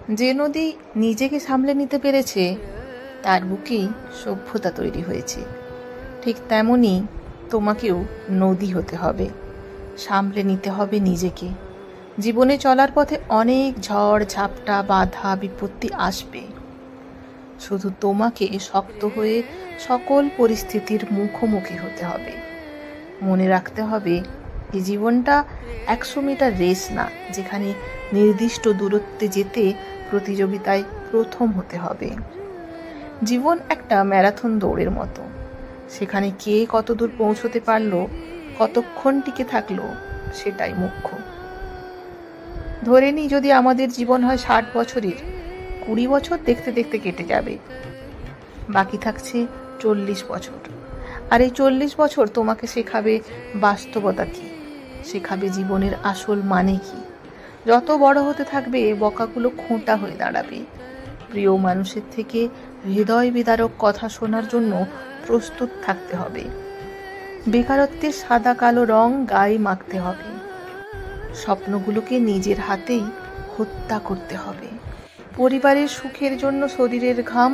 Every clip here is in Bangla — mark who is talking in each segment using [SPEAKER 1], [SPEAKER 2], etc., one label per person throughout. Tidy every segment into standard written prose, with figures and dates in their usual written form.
[SPEAKER 1] যে নদী নিজেকে সামলে নিতে পেরেছে তার বুকেই সভ্যতা তৈরি হয়েছে। ঠিক তেমনই তোমাকেও নদী হতে হবে, সামলে নিতে হবে নিজেকে। জীবনে চলার পথে অনেক ঝড় ঝাপটা বাধা বিপত্তি আসবে, শুধু তোমাকে শক্ত হয়ে সকল পরিস্থিতির মুখোমুখি হতে হবে। মনে রাখতে হবে এই জীবনটা 100 মিটার রেস না, যেখানে নির্দিষ্ট দূরত্বে যেতে প্রতিযোগিতায় প্রথম হতে হবে। জীবন একটা ম্যারাথন দৌড়ের মতো, সেখানে কে কত দূর পৌঁছতে পারলো, কতক্ষণ টিকে থাকলো, সেটাই মুখ্য। ধরে নিই যদি আমাদের জীবন হয় 60 বছরের, 20 বছর দেখতে দেখতে কেটে যাবে, বাকি থাকছে 40 বছর। আর এই 40 বছর তোমাকে শেখাবে বাস্তবতা কি, শেখাবে জীবনের আসল মানে কি। যত বড় হতে থাকবে বকাগুলো খোঁটা হয়ে দাঁড়াবে। প্রিয় মানুষের থেকে হৃদয় বিদারক কথা শোনার জন্য প্রস্তুত থাকতে হবে। বেকারত্বের সাদা কালো রং গায়ে মাখতে হবে। স্বপ্নগুলোকে নিজের হাতেই হত্যা করতে হবে। পরিবারের সুখের জন্য শরীরের ঘাম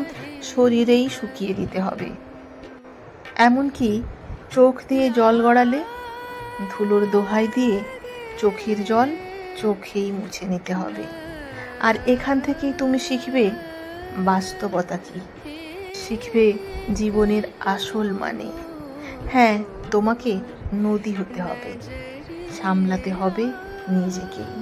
[SPEAKER 1] শরীরেই শুকিয়ে দিতে হবে। এমনকি চোখ দিয়ে জল গড়ালে ধুলোর দোহাই দিয়ে চোখের জল চোখেই মুছে নিতে হবে। আর এখান থেকেই তুমি শিখবে বাস্তবতা কি, শিখবে জীবনের আসল মানে। হ্যাঁ, তোমাকে নদী হতে হবে, সামলাতে হবে নিজেকেই।